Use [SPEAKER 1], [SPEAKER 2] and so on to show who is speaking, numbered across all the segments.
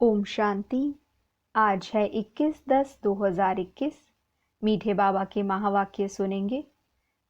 [SPEAKER 1] ओम शांति। आज है 21/10/2021। मीठे बाबा के महावाक्य सुनेंगे।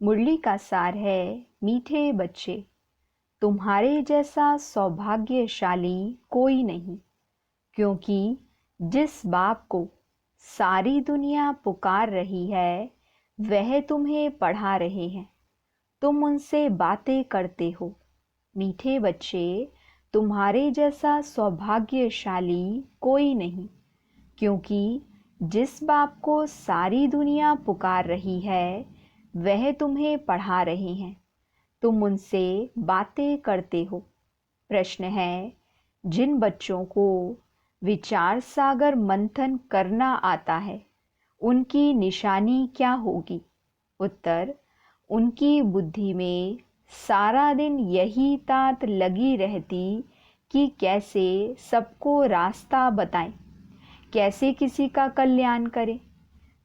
[SPEAKER 1] मुरली का सार है, मीठे बच्चे, तुम्हारे जैसा सौभाग्यशाली कोई नहीं, क्योंकि जिस बाप को सारी दुनिया पुकार रही है वह तुम्हें पढ़ा रहे हैं। तुम उनसे बातें करते हो। मीठे बच्चे, तुम्हारे जैसा सौभाग्यशाली कोई नहीं, क्योंकि जिस बाप को सारी दुनिया पुकार रही है वह तुम्हें पढ़ा रहे हैं। तुम उनसे बातें करते हो। प्रश्न है, जिन बच्चों को विचार सागर मंथन करना आता है उनकी निशानी क्या होगी? उत्तर, उनकी बुद्धि में सारा दिन यही तात लगी रहती कि कैसे सबको रास्ता बताएं, कैसे किसी का कल्याण करें।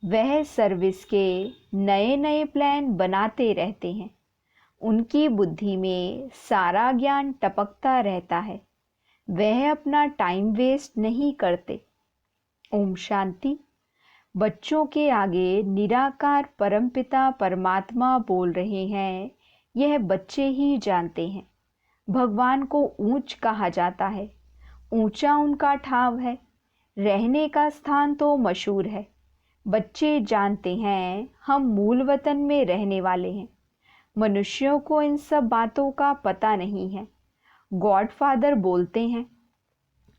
[SPEAKER 1] वह सर्विस के नए नए प्लान बनाते रहते हैं। उनकी बुद्धि में सारा ज्ञान टपकता रहता है। वह अपना टाइम वेस्ट नहीं करते। ओम शांति। बच्चों के आगे निराकार परमपिता परमात्मा बोल रहे हैं, यह बच्चे ही जानते हैं। भगवान को ऊंच कहा जाता है। ऊंचा उनका ठाव है। रहने का स्थान तो मशहूर है। बच्चे जानते हैं हम मूल वतन में रहने वाले हैं। मनुष्यों को इन सब बातों का पता नहीं है। गॉड फादर बोलते हैं,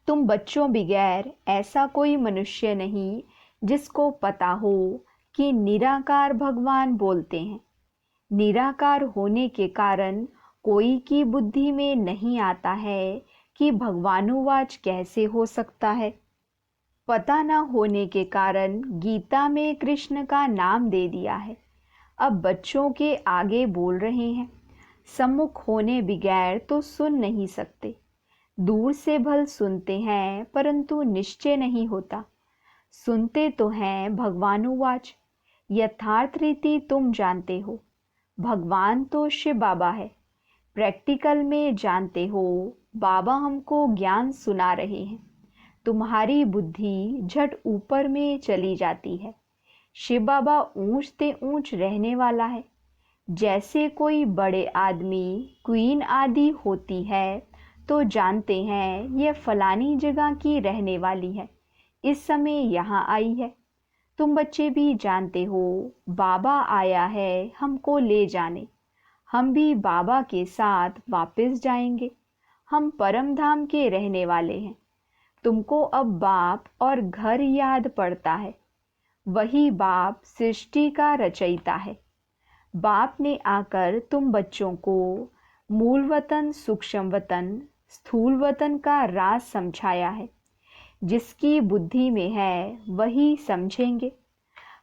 [SPEAKER 1] तुम बच्चों बगैर ऐसा कोई मनुष्य नहीं जिसको पता हो कि निराकार भगवान बोलते हैं। निराकार होने के कारण कोई की बुद्धि में नहीं आता है कि भगवानुवाच कैसे हो सकता है। पता न होने के कारण गीता में कृष्ण का नाम दे दिया है। अब बच्चों के आगे बोल रहे हैं, सम्मुख होने बगैर तो सुन नहीं सकते। दूर से भल सुनते हैं परंतु निश्चय नहीं होता। सुनते तो हैं भगवानुवाच। यथार्थ रीति तुम जानते हो। भगवान तो शिव बाबा है। प्रैक्टिकल में जानते हो बाबा हमको ज्ञान सुना रहे हैं। तुम्हारी बुद्धि झट ऊपर में चली जाती है। शिव बाबा ऊंच ते ऊंच रहने वाला है। जैसे कोई बड़े आदमी क्वीन आदि होती है तो जानते हैं यह फलानी जगह की रहने वाली है, इस समय यहाँ आई है। तुम बच्चे भी जानते हो बाबा आया है हमको ले जाने। हम भी बाबा के साथ वापस जाएंगे। हम परम धाम के रहने वाले हैं। तुमको अब बाप और घर याद पड़ता है। वही बाप सृष्टि का रचयिता है। बाप ने आकर तुम बच्चों को मूल वतन, सूक्ष्म वतन, स्थूल वतन का राज समझाया है। जिसकी बुद्धि में है वही समझेंगे।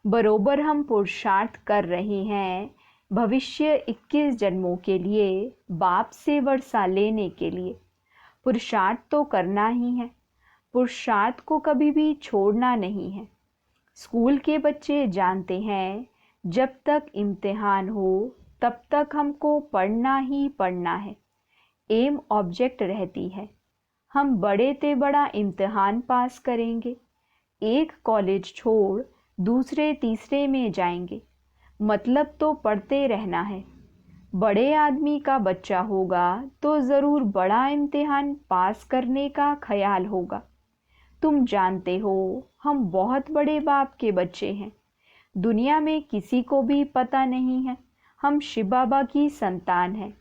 [SPEAKER 1] बरोबर हम पुरुषार्थ कर रहे हैं भविष्य 21 जन्मों के लिए बाप से वर्षा लेने के लिए। पुरुषार्थ तो करना ही है। पुरुषार्थ को कभी भी छोड़ना नहीं है। स्कूल के बच्चे जानते हैं जब तक इम्तिहान हो तब तक हमको पढ़ना ही पढ़ना है। एम ऑब्जेक्ट रहती है। हम बड़े ते बड़ा इम्तिहान पास करेंगे। एक कॉलेज छोड़ दूसरे तीसरे में जाएंगे। मतलब तो पढ़ते रहना है। बड़े आदमी का बच्चा होगा तो ज़रूर बड़ा इम्तिहान पास करने का ख्याल होगा। तुम जानते हो हम बहुत बड़े बाप के बच्चे हैं। दुनिया में किसी को भी पता नहीं है हम शिव बाबा की संतान हैं।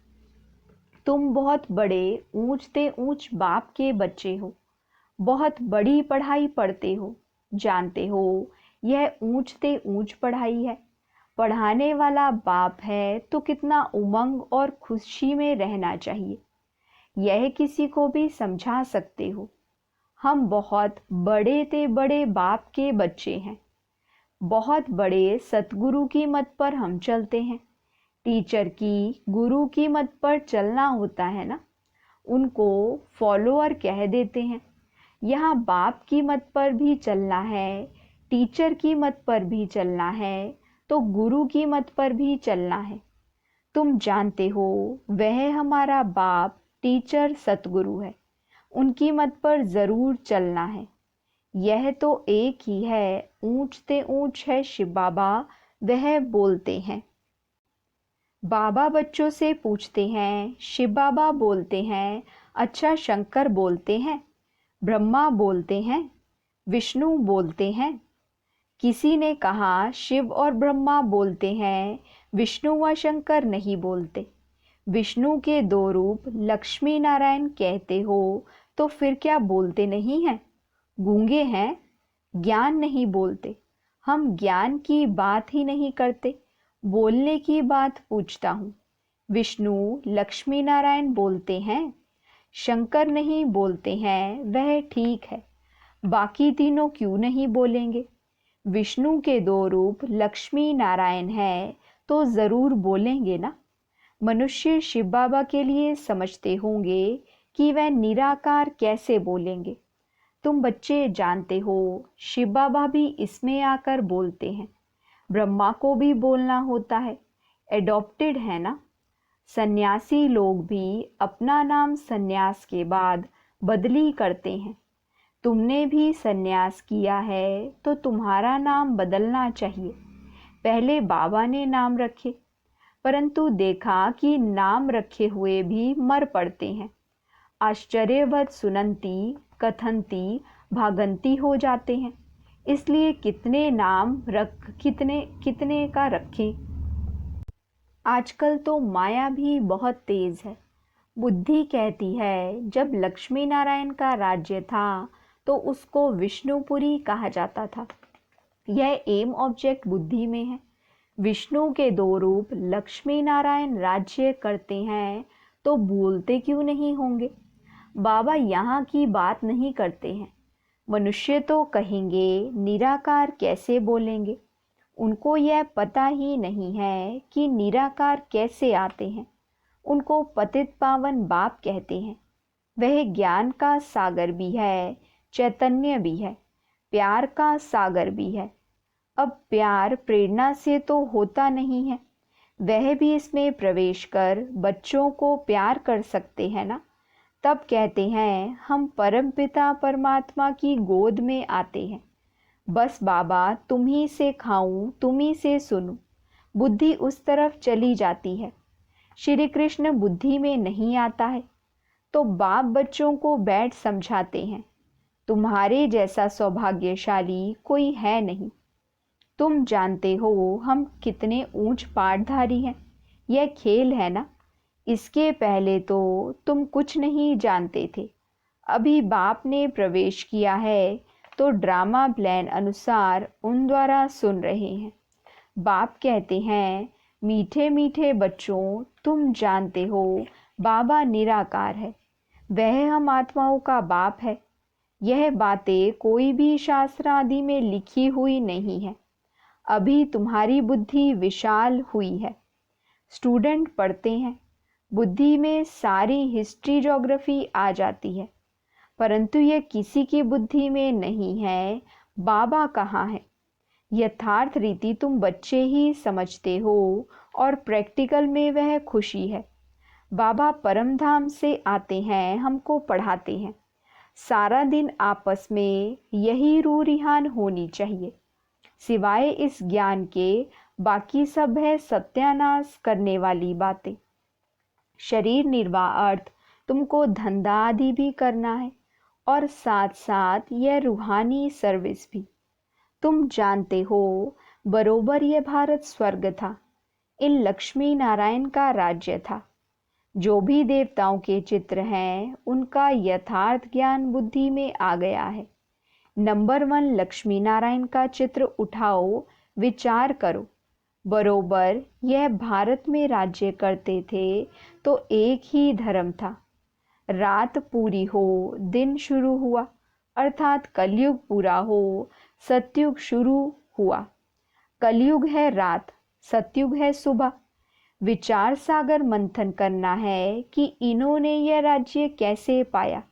[SPEAKER 1] तुम बहुत बड़े ऊंच ते ऊंच बाप के बच्चे हो। बहुत बड़ी पढ़ाई पढ़ते हो। जानते हो यह ऊंच ते ऊंच पढ़ाई है। पढ़ाने वाला बाप है तो कितना उमंग और खुशी में रहना चाहिए, यह किसी को भी समझा सकते हो। हम बहुत बड़े ते बड़े बाप के बच्चे हैं। बहुत बड़े सतगुरु की मत पर हम चलते हैं। टीचर की, गुरु की मत पर चलना होता है ना, उनको फॉलोअर कह देते हैं। यहाँ बाप की मत पर भी चलना है, टीचर की मत पर भी चलना है, तो गुरु की मत पर भी चलना है। तुम जानते हो वह हमारा बाप टीचर सतगुरु है। उनकी मत पर जरूर चलना है। यह तो एक ही है, ऊंचते ऊंच है शिव बाबा, वह बोलते हैं। बाबा बच्चों से पूछते हैं, शिव बाबा बोलते हैं, अच्छा शंकर बोलते हैं, ब्रह्मा बोलते हैं, विष्णु बोलते हैं। किसी ने कहा शिव और ब्रह्मा बोलते हैं, विष्णु व शंकर नहीं बोलते। विष्णु के दो रूप लक्ष्मी नारायण कहते हो तो फिर क्या बोलते नहीं हैं? गूंगे हैं, ज्ञान नहीं बोलते। हम ज्ञान की बात ही नहीं करते, बोलने की बात पूछता हूँ। विष्णु लक्ष्मी नारायण बोलते हैं, शंकर नहीं बोलते हैं, वह ठीक है। बाकी तीनों क्यों नहीं बोलेंगे? विष्णु के दो रूप लक्ष्मी नारायण है तो जरूर बोलेंगे ना। मनुष्य शिव बाबा के लिए समझते होंगे कि वह निराकार कैसे बोलेंगे। तुम बच्चे जानते हो शिव बाबा भी इसमें आकर बोलते हैं। ब्रह्मा को भी बोलना होता है, एडॉप्टेड है ना। सन्यासी लोग भी अपना नाम सन्यास के बाद बदली करते हैं। तुमने भी सन्यास किया है तो तुम्हारा नाम बदलना चाहिए। पहले बाबा ने नाम रखे, परंतु देखा कि नाम रखे हुए भी मर पड़ते हैं। आश्चर्यवत सुनंती कथंती भागंती हो जाते हैं। इसलिए कितने नाम कितने का रखें। आजकल तो माया भी बहुत तेज है। बुद्धि कहती है जब लक्ष्मी नारायण का राज्य था तो उसको विष्णुपुरी कहा जाता था। यह एम ऑब्जेक्ट बुद्धि में है। विष्णु के दो रूप लक्ष्मी नारायण राज्य करते हैं तो बोलते क्यों नहीं होंगे? बाबा यहाँ की बात नहीं करते हैं। मनुष्य तो कहेंगे निराकार कैसे बोलेंगे। उनको यह पता ही नहीं है कि निराकार कैसे आते हैं। उनको पतित पावन बाप कहते हैं। वह ज्ञान का सागर भी है, चैतन्य भी है, प्यार का सागर भी है। अब प्यार प्रेरणा से तो होता नहीं है, वह भी इसमें प्रवेश कर बच्चों को प्यार कर सकते हैं ना। तब कहते हैं हम परमपिता परमात्मा की गोद में आते हैं। बस बाबा तुम ही से खाऊं, तुम ही से सुनूं। बुद्धि उस तरफ चली जाती है। श्री कृष्ण बुद्धि में नहीं आता है तो बाप बच्चों को बैठ समझाते हैं, तुम्हारे जैसा सौभाग्यशाली कोई है नहीं। तुम जानते हो हम कितने ऊंच पाठधारी हैं। यह खेल है ना। इसके पहले तो तुम कुछ नहीं जानते थे। अभी बाप ने प्रवेश किया है तो ड्रामा प्लान अनुसार उन द्वारा सुन रहे हैं। बाप कहते हैं मीठे मीठे बच्चों, तुम जानते हो बाबा निराकार है, वह हम आत्माओं का बाप है। यह बातें कोई भी शास्त्र आदि में लिखी हुई नहीं है। अभी तुम्हारी बुद्धि विशाल हुई है। स्टूडेंट पढ़ते हैं, बुद्धि में सारी हिस्ट्री ज्योग्राफी आ जाती है, परंतु यह किसी की बुद्धि में नहीं है। बाबा कहाँ है? यथार्थ रीति तुम बच्चे ही समझते हो और प्रैक्टिकल में वह खुशी है। बाबा परमधाम से आते हैं, हमको पढ़ाते हैं। सारा दिन आपस में यही रूह रिहान होनी चाहिए। सिवाय इस ज्ञान के बाकी सब है सत्यानाश करने वाली बातें। शरीर निर्वाह अर्थ तुमको धंधा आदि भी करना है और साथ साथ यह रूहानी सर्विस भी। तुम जानते हो बरोबर यह भारत स्वर्ग था, इन लक्ष्मी नारायण का राज्य था। जो भी देवताओं के चित्र हैं उनका यथार्थ ज्ञान बुद्धि में आ गया है। नंबर 1 लक्ष्मी नारायण का चित्र उठाओ, विचार करो। बरोबर यह भारत में राज्य करते थे तो एक ही धर्म था। रात पूरी हो दिन शुरू हुआ, अर्थात कलयुग पूरा हो सतयुग शुरू हुआ। कलयुग है रात, सतयुग है सुबह। विचार सागर मंथन करना है कि इन्होंने यह राज्य कैसे पाया।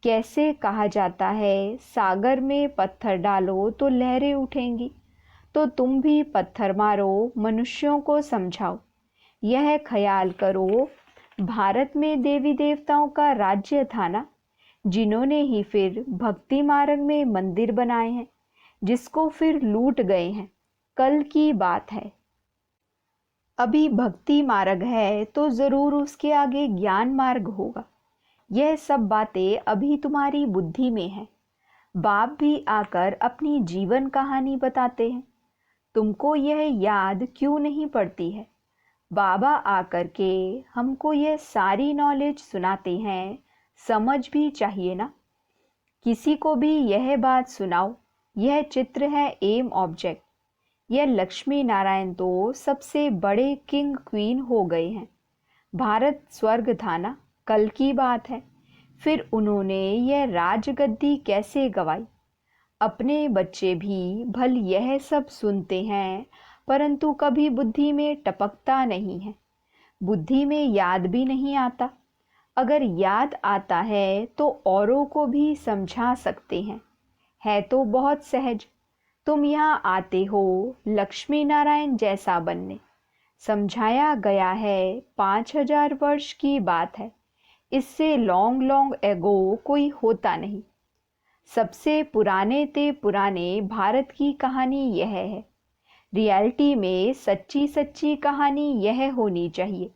[SPEAKER 1] कैसे कहा जाता है सागर में पत्थर डालो तो लहरें उठेंगी, तो तुम भी पत्थर मारो, मनुष्यों को समझाओ। यह ख्याल करो भारत में देवी देवताओं का राज्य था ना। जिन्होंने ही फिर भक्ति मार्ग में मंदिर बनाए हैं, जिसको फिर लूट गए हैं। कल की बात है। अभी भक्ति मार्ग है तो जरूर उसके आगे ज्ञान मार्ग होगा। यह सब बातें अभी तुम्हारी बुद्धि में है। बाप भी आकर अपनी जीवन कहानी बताते हैं। तुमको यह याद क्यों नहीं पड़ती है? बाबा आकर के हमको यह सारी नॉलेज सुनाते हैं, समझ भी चाहिए ना। किसी को भी यह बात सुनाओ, यह चित्र है एम ऑब्जेक्ट। यह लक्ष्मी नारायण तो सबसे बड़े किंग क्वीन हो गए हैं। भारत स्वर्ग था ना, कल की बात है। फिर उन्होंने यह राजगद्दी कैसे गवाई? अपने बच्चे भी भल यह सब सुनते हैं, परंतु कभी बुद्धि में टपकता नहीं है। बुद्धि में याद भी नहीं आता। अगर याद आता है तो औरों को भी समझा सकते हैं। है तो बहुत सहज। तुम यहाँ आते हो लक्ष्मी नारायण जैसा बनने। समझाया गया है 5000 वर्ष की बात है। इससे लॉन्ग लॉन्ग एगो कोई होता नहीं। सबसे पुराने ते पुराने भारत की कहानी यह है। रियलिटी में सच्ची सच्ची कहानी यह होनी चाहिए।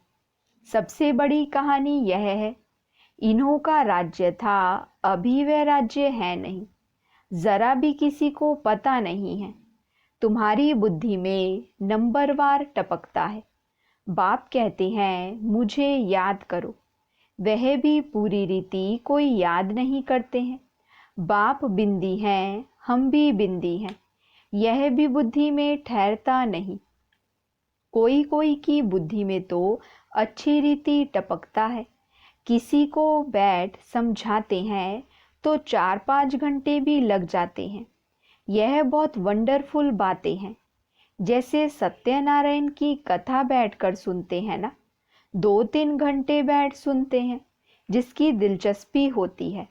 [SPEAKER 1] सबसे बड़ी कहानी यह है, इन्हों का राज्य था, अभी वह राज्य है नहीं। जरा भी किसी को पता नहीं है। तुम्हारी बुद्धि में नंबरवार टपकता है। बाप कहते हैं मुझे याद करो। वह भी पूरी रीति कोई याद नहीं करते हैं। बाप बिंदी हैं, हम भी बिंदी हैं। यह भी बुद्धि में ठहरता नहीं। कोई कोई की बुद्धि में तो अच्छी रीति टपकता है। किसी को बैठ समझाते हैं तो 4-5 घंटे भी लग जाते हैं। यह बहुत वंडरफुल बातें हैं। जैसे सत्यनारायण की कथा बैठकर सुनते हैं ना, 2-3 घंटे बैठ सुनते हैं, जिसकी दिलचस्पी होती है।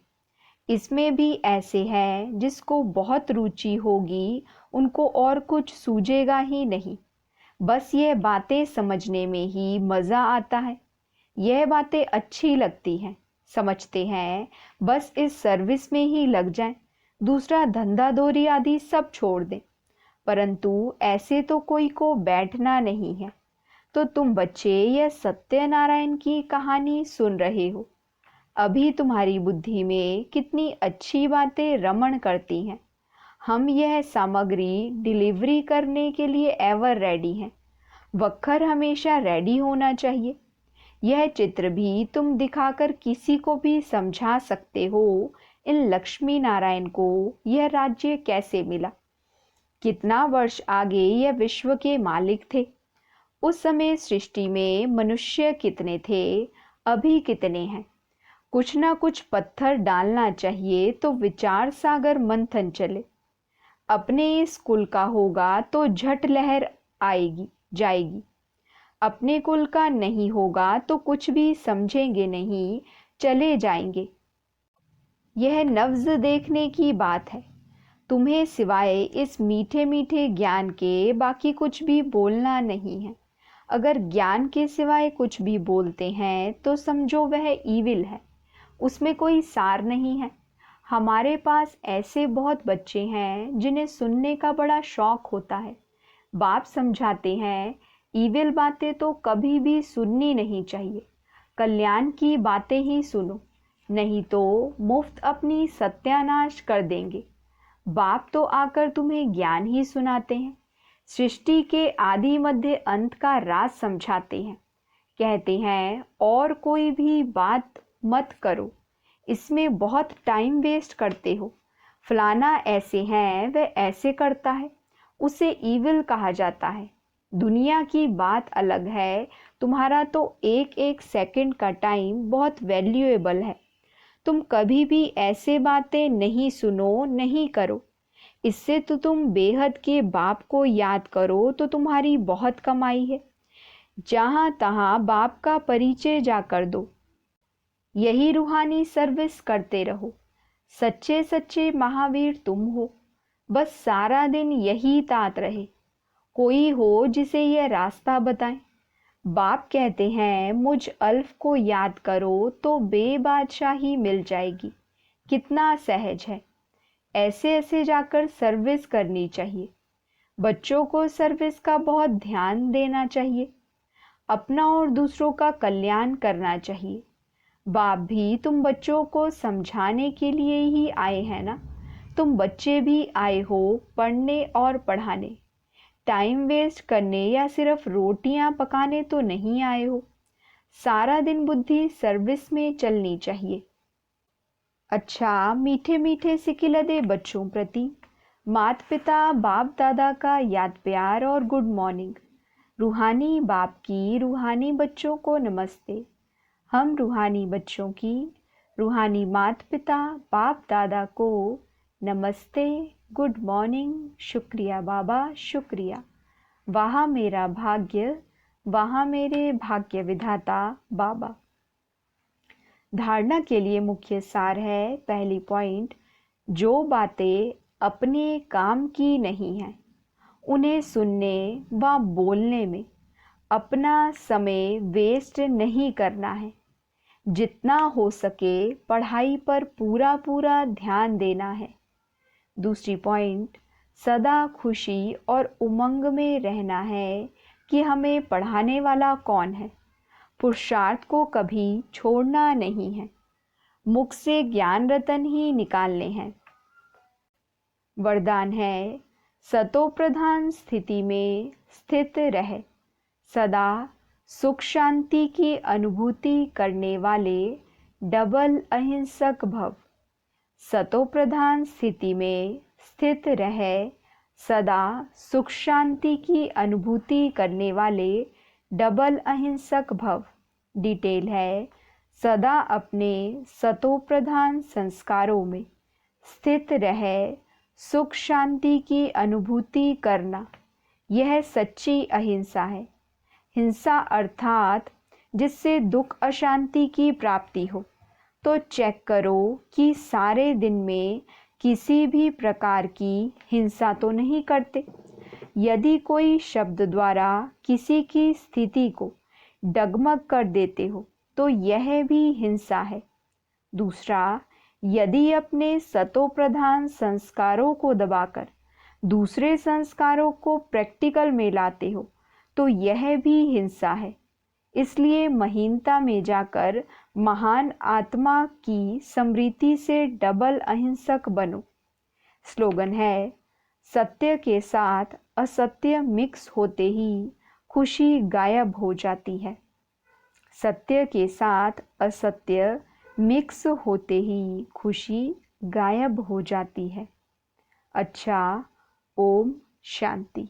[SPEAKER 1] इसमें भी ऐसे हैं जिसको बहुत रुचि होगी, उनको और कुछ सूझेगा ही नहीं। बस ये बातें समझने में ही मज़ा आता है। यह बातें अच्छी लगती हैं, समझते हैं, बस इस सर्विस में ही लग जाएं, दूसरा धंधा दोरी आदि सब छोड़ दें। परंतु ऐसे तो कोई को बैठना नहीं है। तो तुम बच्चे यह सत्यनारायण की कहानी सुन रहे हो। अभी तुम्हारी बुद्धि में कितनी अच्छी बातें रमण करती हैं। हम यह सामग्री डिलीवरी करने के लिए एवर रेडी हैं। वक्खर हमेशा रेडी होना चाहिए। यह चित्र भी तुम दिखाकर किसी को भी समझा सकते हो, इन लक्ष्मी नारायण को यह राज्य कैसे मिला। कितना वर्ष आगे यह विश्व के मालिक थे। उस समय सृष्टि में मनुष्य कितने थे, अभी कितने हैं। कुछ ना कुछ पत्थर डालना चाहिए तो विचार सागर मंथन चले। अपने इस कुल का होगा तो झट लहर आएगी जाएगी। अपने कुल का नहीं होगा तो कुछ भी समझेंगे नहीं, चले जाएंगे। यह नब्ज देखने की बात है। तुम्हें सिवाय इस मीठे मीठे ज्ञान के बाकी कुछ भी बोलना नहीं है। अगर ज्ञान के सिवाय कुछ भी बोलते हैं तो समझो वह ईविल है, उसमें कोई सार नहीं है। हमारे पास ऐसे बहुत बच्चे हैं जिन्हें सुनने का बड़ा शौक होता है। बाप समझाते हैं ईविल बातें तो कभी भी सुननी नहीं चाहिए, कल्याण की बातें ही सुनो, नहीं तो मुफ्त अपनी सत्यानाश कर देंगे। बाप तो आकर तुम्हें ज्ञान ही सुनाते हैं, सृष्टि के आदि मध्य अंत का राज समझाते हैं। कहते हैं और कोई भी बात मत करो, इसमें बहुत टाइम वेस्ट करते हो। फलाना ऐसे हैं, वह ऐसे करता है, उसे ईविल कहा जाता है। दुनिया की बात अलग है, तुम्हारा तो एक एक सेकंड का टाइम बहुत वैल्यूएबल है। तुम कभी भी ऐसे बातें नहीं सुनो, नहीं करो। इससे तो तुम बेहद के बाप को याद करो तो तुम्हारी बहुत कमाई है। जहाँ तहाँ बाप का परिचय जाकर दो। यही रूहानी सर्विस करते रहो। सच्चे सच्चे महावीर तुम हो। बस सारा दिन यही तात रहे। कोई हो जिसे यह रास्ता बताए। बाप कहते हैं मुझ अल्फ को याद करो तो बेबादशाही मिल जाएगी। कितना सहज है। ऐसे ऐसे जाकर सर्विस करनी चाहिए। बच्चों को सर्विस का बहुत ध्यान देना चाहिए। अपना और दूसरों का कल्याण करना चाहिए। बाप भी तुम बच्चों को समझाने के लिए ही आए हैं ना। तुम बच्चे भी आए हो पढ़ने और पढ़ाने, टाइम वेस्ट करने या सिर्फ रोटियां पकाने तो नहीं आए हो। सारा दिन बुद्धि सर्विस में चलनी चाहिए। अच्छा, मीठे मीठे सिकिलदे बच्चों प्रति माता पिता बाप दादा का याद प्यार और गुड मॉर्निंग। रूहानी बाप की रूहानी बच्चों को नमस्ते। हम रूहानी बच्चों की रूहानी माता पिता बाप दादा को नमस्ते, गुड मॉर्निंग, शुक्रिया बाबा, शुक्रिया। वहाँ मेरा भाग्य, वहाँ मेरे भाग्य विधाता बाबा। धारणा के लिए मुख्य सार है। पहली पॉइंट, जो बातें अपने काम की नहीं हैं उन्हें सुनने व बोलने में अपना समय वेस्ट नहीं करना है। जितना हो सके पढ़ाई पर पूरा पूरा ध्यान देना है। दूसरी पॉइंट, सदा खुशी और उमंग में रहना है कि हमें पढ़ाने वाला कौन है। पुरुषार्थ को कभी छोड़ना नहीं है। मुख से ज्ञान रतन ही निकालने हैं। वरदान है, सतो प्रधान स्थिति में स्थित रहे, सदा सुख शांति की अनुभूति करने वाले डबल अहिंसक भव। सतो प्रधान स्थिति में स्थित रहे, सदा सुख शांति की अनुभूति करने वाले डबल अहिंसक भव। डिटेल है, सदा अपने सतो प्रधान संस्कारों में स्थित रहे, सुख शांति की अनुभूति करना, यह सच्ची अहिंसा है। हिंसा अर्थात जिससे दुख अशांति की प्राप्ति हो। तो चेक करो कि सारे दिन में किसी भी प्रकार की हिंसा तो नहीं करते। यदि कोई शब्द द्वारा किसी की स्थिति को डगमग कर देते हो तो यह भी हिंसा है। दूसरा, यदि अपने सतो प्रधान संस्कारों को दबाकर दूसरे संस्कारों को प्रैक्टिकल में लाते हो तो यह भी हिंसा है। इसलिए महीनता में जाकर महान आत्मा की समृद्धि से डबल अहिंसक बनो। स्लोगन है, सत्य के साथ असत्य मिक्स होते ही खुशी गायब हो जाती है। सत्य के साथ असत्य मिक्स होते ही खुशी गायब हो जाती है। अच्छा, ओम शांति।